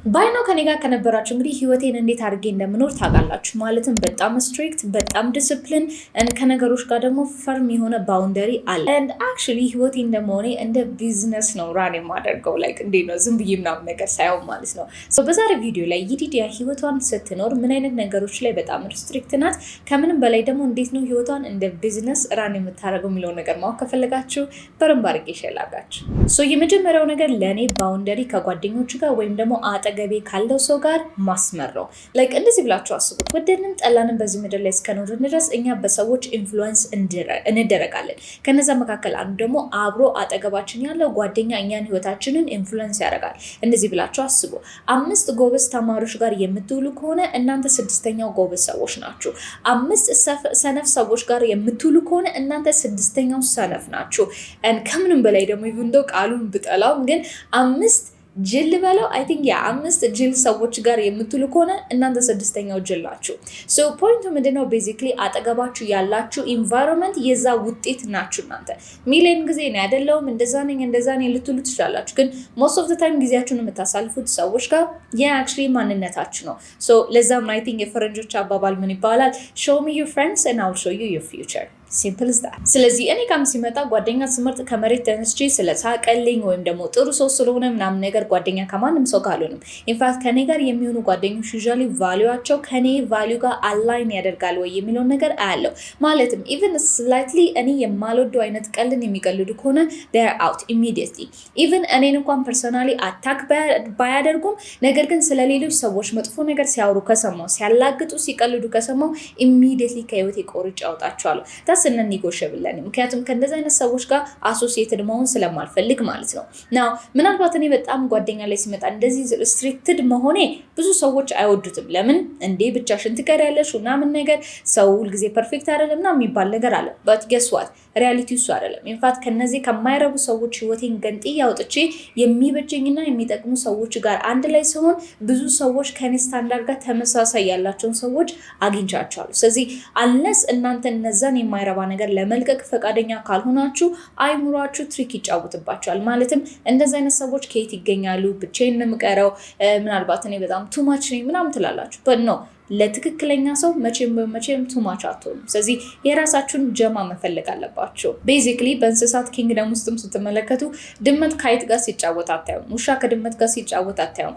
ባይኖ ከኔ ጋር ከነበራችሁ እንግዲህ ህይወቴን እንዴት አድርጌ እንደምኖር ታውቃላችሁ። ማለትም በጣም ስትሪክት፣ በጣም ዲስፕሊን ከነገሮች ጋር ደግሞ ፈርም የሆነ ባውንደሪ አለ። ኤንድ አክቹዋሊ ህይወቴ እንደመሆኔ እንደ ቢዝነስ ነው ራን የማደርገው። ላይክ እንዴት ነው ዝም ብዬ ምናምን ነገር ሳይሆን ማለት ነው። በዛሬ ቪዲዮ ላይ ይዲዲያ ህይወቷን ስትኖር ምን አይነት ነገሮች ላይ በጣም ስትሪክት ናት፣ ከምንም በላይ ደግሞ እንዴት ነው ህይወቷን እንደ ቢዝነስ ራን የምታደርገው የሚለውን ነገር ማወቅ ከፈለጋችሁ በደንብ አድርጌ ሸላጋችሁ። የመጀመሪያው ነገር ለእኔ ባውንደሪ ከጓደኞቹ ጋር ወይም ደግሞ ገቤ ካለው ሰው ጋር ማስመር ነው። ላይክ እንደዚህ ብላችሁ አስቡት። ወደንም ጠላንም በዚህ ምድር ላይ እስከኖርን ድረስ እኛ በሰዎች ኢንፍሉዌንስ እንደረጋለን። ከነዛ መካከል አንዱ ደግሞ አብሮ አጠገባችን ያለው ጓደኛ እኛን ህይወታችንን ኢንፍሉዌንስ ያደርጋል። እንደዚህ ብላችሁ አስቡ። 5 ጎበዝ ተማሪዎች ጋር የምትውሉ ከሆነ እናንተ 6ኛው ጎበዝ ሰዎች ናችሁ። 5 ሰነፍ ሰዎች ጋር የምትውሉ ከሆነ እናንተ 6ኛው ሰነፍ ናችሁ። ከምንም በላይ ደግሞ ይብንዶ ቃሉን ብጠላውም ግን 5 ጅል በለው አይ ቲንክ 5 ጅል ሰዎች ጋር የምትሉ ከሆነ እናንተ 6ኛው ጅል ናችሁ። ፖይንቱ ምንድነው? ቤዚክሊ አጠገባችሁ ያላችሁ ኢንቫይሮንመንት የዛ ውጤት ናችሁ። እናንተ ሚሊዮን ጊዜ ነው አይደለውም እንደዛ ነኝ ልትሉ ትችላላችሁ፣ ግን ሞስት ኦፍ ዘ ታይም ጊዜያችሁን የምታሳልፉት ሰዎች ጋር አክቹዋሊ ማንነታችሁ ነው። ለዛም አይ ቲንክ የፈረንጆች አባባል ምን ይባላል? show me your friends and I'll show you your future. ሲምፕል ዝ ዳት። ስለዚህ እኔ ጋም ሲመጣ ጓደኛ ስመርጥ ከመሬት ተነስቼ ስለሳቀልኝ ወይም ደግሞ ጥሩ ሰው ስለሆነ ምናምን ነገር ጓደኛ ከማንም ሰው ጋር አልሆንም። ኢንፋክት ከኔ ጋር የሚሆኑ ጓደኞች ዩዥዋሊ ቫልዩዋቸው ከኔ ቫልዩ ጋር አላይን ያደርጋል ወይ የሚለውን ነገር አያለው። ማለትም ኢቭን ስላይትሊ እኔ የማልወደው አይነት ቀልን የሚቀልዱ ከሆነ they are out immediately። ኢቭን እኔን እንኳን ፐርሰናሊ አታክ ባያደርጉም ነገር ግን ስለሌሎች ሰዎች መጥፎ ነገር ሲያወሩ ከሰማው፣ ሲያላግጡ፣ ሲቀልዱ ከሰማው ኢሚዲየትሊ ከህይወቴ ቆርጬ አውጣቸዋለሁ። ስነን ይጎሸብለን። ምክንያቱም ከእንደዚህ አይነት ሰዎች ጋር አሶሲየትድ መሆን ስለማልፈልግ ማለት ነው። ናው ምናልባት እኔ በጣም ጓደኛ ላይ ሲመጣ እንደዚህ ሪስትሪክትድ መሆኔ ብዙ ሰዎች አይወዱትም። ለምን እንዴ ብቻሽን ትቀሪያለሽ ምናምን ነገር፣ ሰው ሁልጊዜ ፐርፌክት አይደለም እና የሚባል ነገር አለ። በት ገስ ዋት ሪያሊቲው እሱ አይደለም። ኢንፋክት ከነዚህ ከማይረቡ ሰዎች ህይወቴን ገንጥዬ አውጥቼ የሚበጀኝና የሚጠቅሙ ሰዎች ጋር አንድ ላይ ሲሆን ብዙ ሰዎች ከኔ ስታንዳርድ ጋር ተመሳሳይ ያላቸውን ሰዎች አግኝቻቸዋለሁ። ስለዚህ አንለስ እናንተ እነዛን የማይረባ ነገር ለመልቀቅ ፈቃደኛ ካልሆናችሁ አይምሯችሁ ትሪክ ይጫወትባችኋል። ማለትም እንደዚህ አይነት ሰዎች ከየት ይገኛሉ? ብቻዬን ነው የምቀረው፣ ምናልባት እኔ በጣም ቱማች ነኝ ምናምን ትላላችሁ። ነው ለትክክለኛ ሰው መቼም ቱማች አትሆኑም። ስለዚህ የራሳችሁን ጀማ መፈለግ አለባችሁ። ቤዚክሊ በእንስሳት ኪንግደም ውስጥም ስትመለከቱ ድመት ከአይጥ ጋር ሲጫወት አታዩም። ውሻ ከድመት ጋር ሲጫወት አታዩም።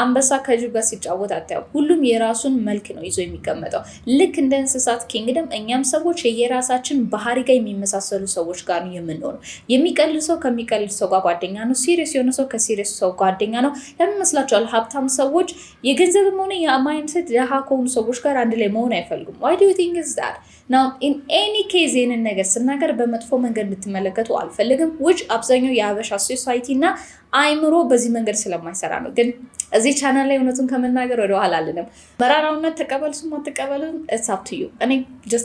አንበሳ ከጅብ ጋር ሲጫወት አታዩም። ሁሉም የራሱን መልክ ነው ይዞ የሚቀመጠው። ልክ እንደ እንስሳት ኪንግደም እኛም ሰዎች የራሳችን ባህሪ ጋር የሚመሳሰሉ ሰዎች ጋር ነው የምንሆነው። የሚቀልድ ሰው ከሚቀልድ ሰው ጋር ጓደኛ ነው። ሲሪየስ የሆነ ሰው ከሲሪየስ ሰው ጓደኛ ነው። ለምን ይመስላችኋል? ሀብታም ሰዎች የገንዘብም ሆነ የማይንድሴት ከሆኑ ሰዎች ጋር አንድ ላይ መሆን አይፈልጉም። why do you think is that? now in any case ይህንን ነገር ስናገር በመጥፎ መንገድ እንድትመለከቱ አልፈልግም። which አብዛኛው የሀበሻ ሶሳይቲ እና አይምሮ በዚህ መንገድ ስለማይሰራ ነው። ግን እዚህ ቻናል ላይ እውነቱን ከመናገር ወደ ኋላ አልልም። መራራውነት ተቀበል ስሙ ተቀበል it's up to you። እኔ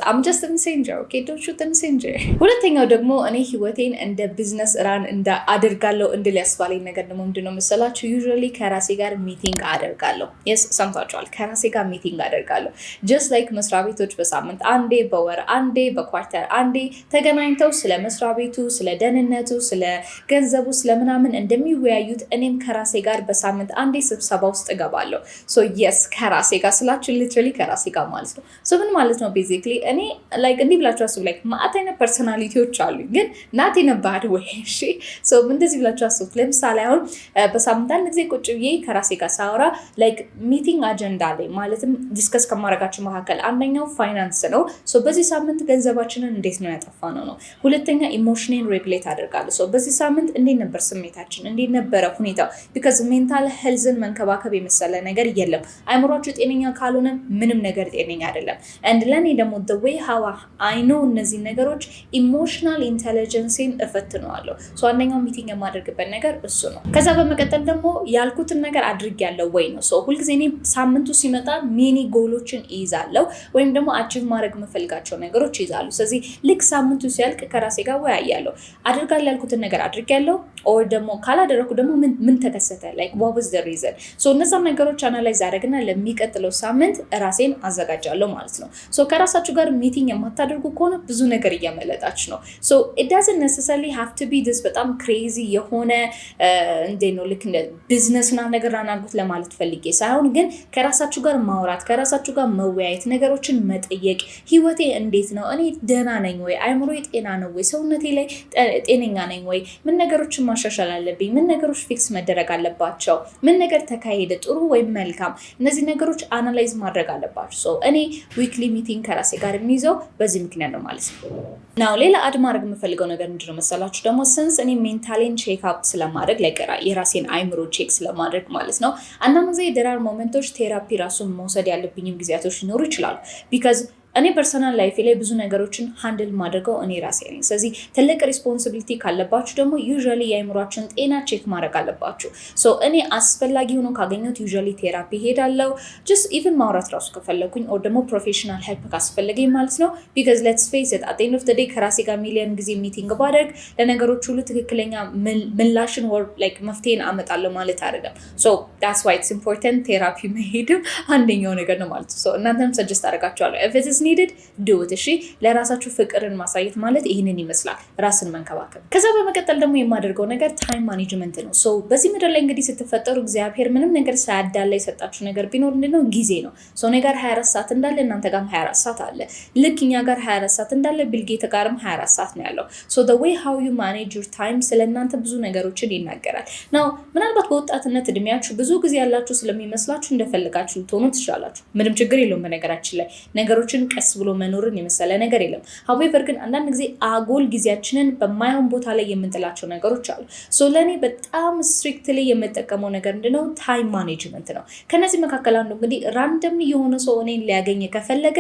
I'm just a messenger, okay? don't shoot the messenger። ሁለተኛው ደግሞ እኔ ህይወቴን እንደ ቢዝነስ ራን አደርጋለሁ እንድል ያስባለኝ ነገር ደግሞ ምንድነው መሰላችሁ? usually ከራሴ ጋር ሚቲንግ አደርጋለሁ። yes ሰምታችኋል። ከራሴ ጋር ሚቲንግ አደርጋለሁ። just like መስሪያ ቤቶች በሳምንት አንዴ፣ በወር አንዴ፣ በኳርተር አንዴ ተገናኝተው ስለ መስሪያ ቤቱ፣ ስለ ደህንነቱ፣ ስለ ገንዘቡ፣ ስለምናምን እንደሚወያዩት እኔም ከራሴ ጋር በሳምንት አንዴ ስብሰባ ውስጥ እገባለሁ። yes ከራሴ ጋር ስላችሁ ሊትራሊ ከራሴ ጋር ማለት ነው። ምን ማለት ነው? ቤዚክሊ እኔ ላይክ እንዲህ ብላችሁ አስቡ። ላይክ ማአት አይነት ፐርሰናሊቲዎች አሉኝ፣ ግን ናት ነባድ ወይ እሺ። እንደዚህ ብላችሁ አስቡ። ለምሳሌ አሁን በሳምንት አንድ ጊዜ ቁጭ ብዬ ከራሴ ጋር ሳወራ ላይክ ሚቲንግ አጀንዳ ላይ ማለትም ዲስከስ ከማድረጋቸው መካከል አንደኛው ፋይናንስ ነው። በዚህ ሳምንት ገንዘባችንን እንዴት ነው ያጠፋነው ነው። ሁለተኛ ኢሞሽኔን ሬጉሌት አደርጋለሁ። በዚህ ሳምንት እንዴት ነበር ስሜታችን፣ እንዴት ነበረ ሁኔታው። ቢካዝ ሜንታል ሄልዝን መንከባከብ የመሰለ ነገር የለም። አይምሯችሁ ጤነኛ ካልሆነ ምንም ነገር ጤነኛ አይደለም። and ለኔ ደግሞ the way how I know እነዚህ ነገሮች ኢሞሽናል ኢንተለጀንስን እፈትነዋለሁ። አንደኛው ሚቲንግ የማደርግበት ነገር እሱ ነው። ከዛ በመቀጠል ደግሞ ያልኩትን ነገር አድርጌያለሁ ወይ ነው። ሁልጊዜ እኔ ሳምንቱ ሲመጣ ሚኒ ጎሎችን ይይዛለሁ ወይም ደግሞ አቺቭ ማድረግ የምፈልጋቸው ነገሮች ይይዛሉ። ስለዚህ ልክ ሳምንቱ ሲያልቅ ከራሴ ጋር ወያያለሁ። አድርጋለሁ ያልኩትን ነገር አድርጌያለሁ ኦር ደግሞ ካላደረኩ ደግሞ ምን ተከሰተ? like what was the reason? አለብን። ሶ እነዛን ነገሮች አናላይዝ አደረግና ለሚቀጥለው ሳምንት ራሴን አዘጋጃለሁ ማለት ነው። ሶ ከራሳችሁ ጋር ሚቲንግ የማታደርጉ ከሆነ ብዙ ነገር እያመለጣችሁ ነው። ሶ it doesn't necessarily have to be this በጣም ክሬዚ የሆነ እንዴት ነው ልክ እንደ ቢዝነስና ነገር አናርጉት ለማለት ፈልጌ ሳይሆን ግን ከራሳችሁ ጋር ማውራት፣ ከራሳችሁ ጋር መወያየት፣ ነገሮችን መጠየቅ። ህይወቴ እንዴት ነው? እኔ ደህና ነኝ ወይ? አይምሮዬ ጤና ነው ወይ? ሰውነቴ ላይ ጤነኛ ነኝ ወይ? ምን ነገሮችን ማሻሻል አለብኝ? ምን ነገሮች ፊክስ መደረግ አለባቸው? ምን ነገር ተካሄደ ጥሩ ወይም መልካም? እነዚህ ነገሮች አናላይዝ ማድረግ አለባቸው። ሶ እኔ ዊክሊ ሚቲንግ ከራሴ ጋር የሚይዘው በዚህ ምክንያት ነው ማለት ነው። ናው ሌላ አድ ማድረግ የምፈልገው ነገር ምንድን ነው መሰላችሁ? ደግሞ ስንስ እኔ ሜንታሊን ቼክ አፕ ስለማድረግ ላይ የራሴን አይምሮ ቼክ ስለማድረግ ማለት ነው። አንዳንድ ጊዜ ደራር ሞመንቶች ቴራፒ ራሱን መውሰድ ያለብኝም ጊዜያቶች ሊኖሩ ይችላሉ። ቢካዝ እኔ ፐርሰናል ላይፍ ላይ ብዙ ነገሮችን ሃንድል ማድረገው እኔ ራሴ ነኝ። ስለዚህ ትልቅ ሪስፖንሲቢሊቲ ካለባችሁ ደግሞ ዩዥዋሊ የአይምሯችን ጤና ቼክ ማድረግ አለባችሁ። ሶ እኔ አስፈላጊ ሆኖ ካገኘሁት ዩዥዋሊ ቴራፒ ሄዳለሁ። ጀስት ኢቭን ማውራት ራሱ ከፈለኩኝ ኦር ደግሞ ፕሮፌሽናል ሄልፕ ካስፈለገኝ ማለት ነው። ቢካዝ ሌትስ ፌስ ኢት አት ኤንድ ኦፍ ዘ ዴይ ከራሴ ጋር ሚሊዮን ጊዜ ሚቲንግ ባደርግ ለነገሮች ሁሉ ትክክለኛ ምላሽን ወር ላይክ መፍትሄን አመጣለሁ ማለት አይደለም። ሶ ዳትስ ዋይ ኢትስ ኢምፖርታንት ቴራፒ መሄድም አንደኛው ነገር ነው ማለት ነው። ሶ እናንተም ሰጀስት አደርጋችኋለሁ if it is needed do it። እሺ ለራሳችሁ ፍቅርን ማሳየት ማለት ይህንን ይመስላል፣ ራስን መንከባከብ። ከዛ በመቀጠል ደግሞ የማደርገው ነገር ታይም ማኔጅመንት ነው። ሶ በዚህ ምድር ላይ እንግዲህ ስትፈጠሩ እግዚአብሔር ምንም ነገር ሳያዳላ የሰጣችሁ ነገር ቢኖር ምንድነው? ጊዜ ነው። ሶ እኔ ጋር 24 ሰዓት እንዳለ እናንተ ጋርም 24 ሰዓት አለ። ልክ እኛ ጋር 24 ሰዓት እንዳለ ቢልጌት ጋርም 24 ሰዓት ነው ያለው። ሶ the way how you manage your time ስለእናንተ ብዙ ነገሮችን ይናገራል። ናው ምናልባት በወጣትነት እድሜያችሁ ብዙ ጊዜ ያላችሁ ስለሚመስላችሁ እንደፈለጋችሁ ልትሆኑ ትችላላችሁ። ምንም ችግር የለውም። በነገራችን ላይ ነገሮችን ቀስ ብሎ መኖርን የመሰለ ነገር የለም። however ግን አንዳንድ ጊዜ አጎል ጊዜያችንን በማይሆን ቦታ ላይ የምንጥላቸው ነገሮች አሉ። ሶ ለኔ በጣም ስትሪክትሊ የምጠቀመው ነገር ምንድነው? ታይም ማኔጅመንት ነው። ከነዚህ መካከል አንዱ እንግዲህ ራንደም የሆነ ሰው እኔን ሊያገኝ ከፈለገ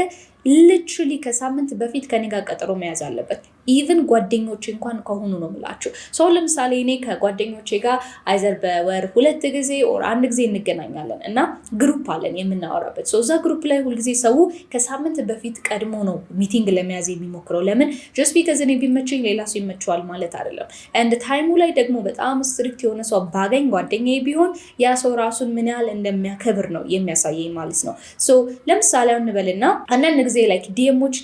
ሊትራሊ ከሳምንት በፊት ከኔ ጋር ቀጠሮ መያዝ አለበት። ኢቭን ጓደኞቼ እንኳን ከሆኑ ነው የምላችሁ። ሰው ለምሳሌ እኔ ከጓደኞቼ ጋር አይዘር በወር 2 ጊዜ ኦር 1 ጊዜ እንገናኛለን እና ግሩፕ አለን የምናወራበት። ሶ እዛ ግሩፕ ላይ ሁልጊዜ ሰው ከሳምንት በፊት ቀድሞ ነው ሚቲንግ ለመያዝ የሚሞክረው። ለምን? ጀስት ቢካዝ እኔ ቢመቸኝ ሌላ ሰው ይመቸዋል ማለት አይደለም። ኤንድ ታይሙ ላይ ደግሞ በጣም ስትሪክት የሆነ ሰው ባገኝ ጓደኛዬ ቢሆን ያ ሰው ራሱን ምን ያህል እንደሚያከብር ነው የሚያሳየኝ ማለት ነው። ሶ ለምሳሌ እንበልና አንዳንድ ጊዜ ላይክ ዲኤሞች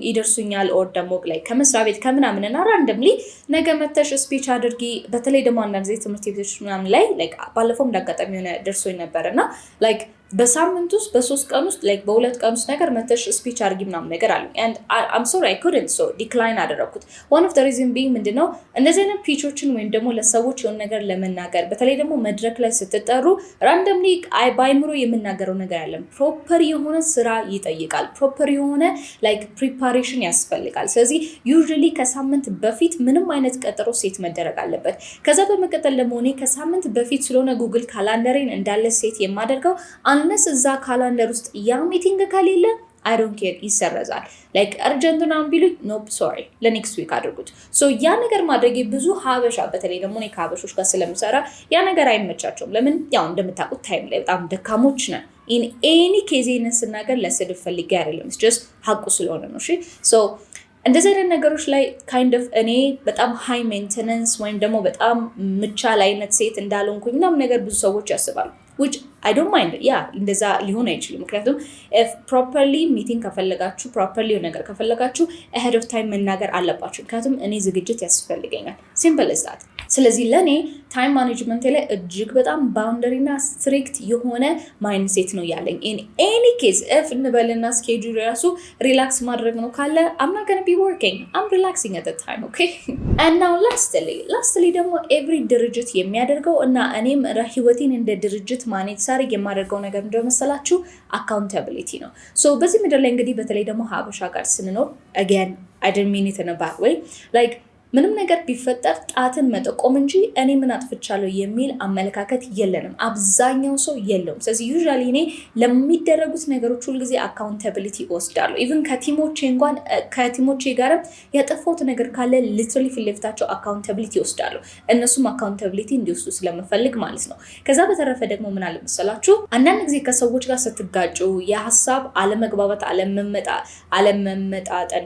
ይደርሱኛል ኦር ደግሞ ላይክ ከመስሪያ ቤት ከምናምን እና ራንደምሊ ነገ መተሽ ስፒች አድርጊ። በተለይ ደግሞ አንዳንድ ጊዜ ትምህርት ቤቶች ምናምን ላይ ላይክ ባለፈው እንዳጋጣሚ የሆነ ደርሶኝ ነበርና ላይክ በሳምንት ውስጥ በ3 ቀን ውስጥ ላይክ በ2 ቀን ውስጥ ነገር መተሽ ስፒች አድርጊ ምናምን ነገር አለ and I'm sorry I couldn't so decline አደረኩት። one of the reason being ምንድነው እንደዚህ አይነት ፒቾችን ወይም ደግሞ ለሰዎች የሆነ ነገር ለመናገር በተለይ ደግሞ መድረክ ላይ ስትጠሩ ራንደምሊ ባይምሮ የምናገረው ነገር አይደለም። ፕሮፐር የሆነ ስራ ይጠይቃል። ፕሮፐር የሆነ ላይክ ፕሪፓሬሽን ያስፈልጋል። ስለዚህ ዩዥዋሊ ከሳምንት በፊት ምንም አይነት ቀጠሮ ሴት መደረግ አለበት። ከዛ በመቀጠል ደግሞ እኔ ከሳምንት በፊት ስለሆነ ጉግል ካላንደሬን እንዳለ ሴት የማደርገው አንለስ እዛ ካላንደር ውስጥ ያ ሚቲንግ ከሌለ I don't care ይሰረዛል። ላይክ አርጀንት ነው ቢሉኝ ኖፕ ሶሪ ለኔክስት ዊክ አድርጉት። ሶ ያ ነገር ማድረግ ብዙ ሀበሻ በተለይ ደግሞ እኔ ከሀበሾች ጋር ስለምሰራ ያ ነገር አይመቻቸውም። ለምን? ያው እንደምታውቁት ታይም ላይ በጣም ደካሞች ነን። ኢን ኤኒ ኬዝ ስናገር ለስድብ ፈልጌ አይደለም ጀስት ሀቁ ስለሆነ ነው። እሺ ሶ እንደዚህ አይነት ነገሮች ላይ ካይንድ ኦፍ እኔ በጣም ሃይ ሜንቴናንስ ወይም ደግሞ በጣም ምቻል አይነት ሴት እንዳልሆንኩኝ ምናምን ነገር ብዙ ሰዎች ያስባሉ። which I don't mind ያ እንደዛ ሊሆን አይችልም። ምክንያቱም if properly meeting ከፈለጋችሁ properly ነገር ከፈለጋችሁ ahead of time መናገር አለባችሁ። ምክንያቱም እኔ ዝግጅት ያስፈልገኛል። simple as that። ስለዚህ ለኔ ታይም ማኔጅመንት ላይ እጅግ በጣም ባውንደሪ እና ስትሪክት የሆነ ማይንድሴት ነው ያለኝ። in any case if እንበልና ስኬጁል ራሱ ሪላክስ ማድረግ ነው ካለ I'm not going to be working. I'm relaxing at the time, okay? and now lastly ደግሞ every ድርጅት የሚያደርገው እና እኔም ህይወቴን እንደ ድርጅት ማኔጅ ሳርግ የማደርገው ነገር እንደመሰላችሁ አካውንታቢሊቲ ነው። ሶ በዚህ ምድር ላይ እንግዲህ በተለይ ደግሞ ሀበሻ ጋር ስንኖር again I didn't mean it in a bad way like ምንም ነገር ቢፈጠር ጣትን መጠቆም እንጂ እኔ ምን አጥፍቻለሁ የሚል አመለካከት የለንም። አብዛኛው ሰው የለውም። ስለዚህ ዩዥዋሊ እኔ ለሚደረጉት ነገሮች ሁሉ ጊዜ አካውንታቢሊቲ ወስዳለሁ። ኢቭን ከቲሞቼ ጋርም ያጠፋሁት ነገር ካለ ሊትራሊ ፊልፍታቸው አካውንታቢሊቲ ወስዳለሁ። እነሱም አካውንታቢሊቲ እንዲወስዱ ስለምፈልግ ማለት ነው። ከዛ በተረፈ ደግሞ ምን አለ መሰላችሁ አንዳንድ ጊዜ ከሰዎች ጋር ስትጋጩ የሀሳብ አለመግባባት አለመመጣጠን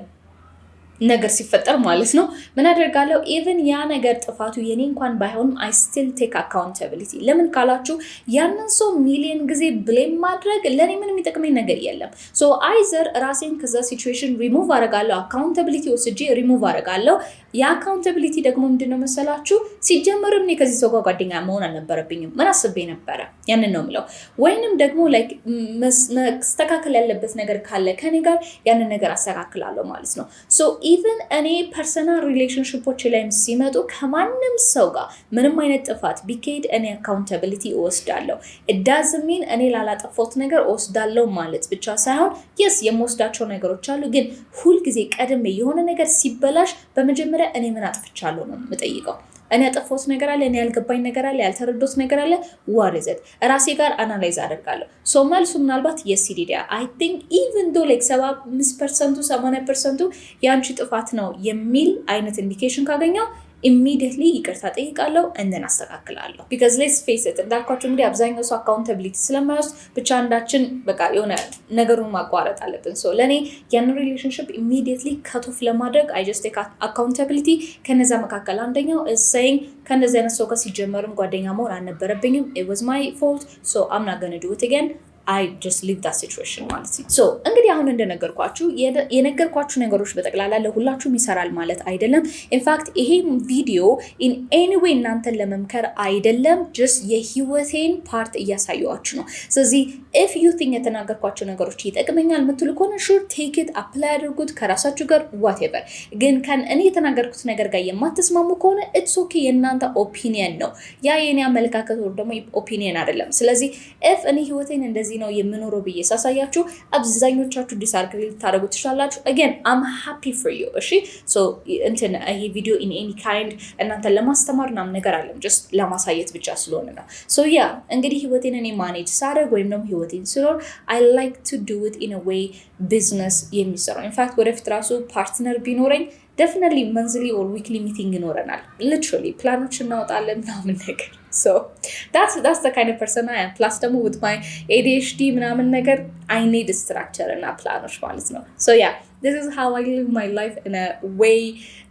ነገር ሲፈጠር ማለት ነው ምን አደርጋለሁ ኢቭን ያ ነገር ጥፋቱ የኔ እንኳን ባይሆንም I still take accountability ለምን ካላችሁ ያንን ሰው ሚሊዮን ጊዜ ብሌም ማድረግ ለኔ ምንም የሚጠቅመኝ ነገር የለም ሶ አይዘር ራሴን ከዛ ሲቹዌሽን ሪሙቭ አደርጋለሁ accountability ወስጄ ሪሙቭ አደርጋለሁ ያ accountability ደግሞ ምንድነው መሰላችሁ ሲጀመርም እኔ ከዚህ ሰው ጋር ጓደኛ መሆን አልነበረብኝም ምን አስቤ ነበረ ያንን ነው የምለው ወይንም ደግሞ ላይክ መስተካከል ያለበት ነገር ካለ ከኔ ጋር ያንን ነገር አስተካክላለሁ ማለት ነው ሶ ኢቭን እኔ ፐርሰናል ሪሌሽንሺፖች ላይ ሲመጡ ከማንም ሰው ጋር ምንም አይነት ጥፋት ቢካሄድ እኔ አካውንታቢሊቲ እወስዳለሁ it doesn't mean እኔ ላላጠፋሁት ነገር እወስዳለሁ ማለት ብቻ ሳይሆን yes የምወስዳቸው ነገሮች አሉ ግን ሁል ጊዜ ቀድሜ የሆነ ነገር ሲበላሽ በመጀመሪያ እኔ ምን አጥፍቻለሁ ነው የምጠይቀው እኔ ያጠፋሁት ነገር አለ እኔ ያልገባኝ ነገር አለ ያልተረዳሁት ነገር አለ what is it ራሴ ጋር አናላይዝ አደርጋለሁ ሶ መልሱ ምናልባት yes ዲዲያ I think even though like 75% 80% ያንቺ ጥፋት ነው የሚል አይነት ኢንዲኬሽን ካገኘው immediately ይቅርታ ጠይቃለሁ and then አስተካክላለሁ because let's face it እንዳልኳችሁ እንግዲህ አብዛኛው ሰው accountability ስለማይወስድ ብቻ አንዳችን በቃ የሆነ ነገሩን ማቋረጥ አለብን so ለኔ ያን relationship immediately cut off ለማድረግ I just take accountability ከነዛ መካከል አንደኛው is saying ከነዛ አይነት ሰው ጋር ሲጀመርም ጓደኛ መሆን አልነበረብኝም it was my fault so I'm not going to do it again I just leave that situation ማለት ነው so እንግዲህ አሁን እንደነገርኳችሁ የነገርኳችሁ ነገሮች በጠቅላላ ለሁላችሁም ይሰራል ማለት አይደለም in fact ይሄ ቪዲዮ in any way እናንተን ለመምከር አይደለም just የህይወቴን ፓርት እያሳየዋችሁ ነው ስለዚህ if you think የተናገርኳችሁ ነገሮች ይጠቅመኛል ምትሉ ከሆነ sure take it apply አድርጉት ከራሳችሁ ጋር whatever ግን እኔ የተናገርኩት ነገር ጋር የማትስማሙ ከሆነ it's okay የእናንተ ኦፒኒየን ነው ያ የኔ አመለካከት ወር ደግሞ ኦፒኒየን አይደለም ስለዚህ if እኔ ህይወቴን እንደዚህ ነው የምኖረው ብዬ ሳሳያችሁ አብዛኞቻችሁ ዲስአግሪ ልታደርጉ ትችላላችሁ again I'm happy for you እሺ so ይሄ ቪዲዮ in any kind እናንተን ለማስተማር ምናምን ነገር አይደለም just ለማሳየት ብቻ ስለሆነ ነው so yeah እንግዲህ ህይወቴን እኔ ማኔጅ ሳደርግ ወይም ደግሞ ህይወቴን ስኖር I like to do it in a way business የሚሰራው in fact ወደፊት ራሱ ፓርትነር ቢኖረኝ definitely monthly or weekly meeting ይኖረናል literally ፕላኖች እናወጣለን ምናምን ነገር so that's the kind of person I am plus ደግሞ with my ADHD ምናምን ነገር I need structure እና ፕላኖች ማለት ነው so yeah this is how I live my life in a way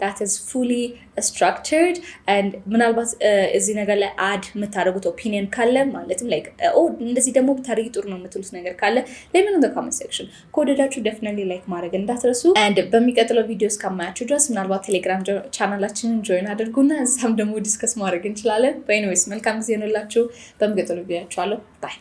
that is fully structured and ምናልባት እዚህ ነገር ላይ add የምታደርጉት opinion ካለ ማለትም like እንደዚህ ደግሞ ብታደርጊ ጥሩ ነው የምትሉት ነገር ካለ let me know in the comment section ከወደዳችሁ definitely like ማድረግ እንዳትረሱ and በሚቀጥለው ቪዲዮ እስከማያችሁ ድረስ ምናልባት ቴሌግራም ቻናላችንን join አድርጉና እዛም ደግሞ ዲስከስ ማድረግ እንችላለን but anyways መልካም ጊዜ ይሁንላችሁ በሚቀጥለው ቪዲዮ አያችኋለሁ bye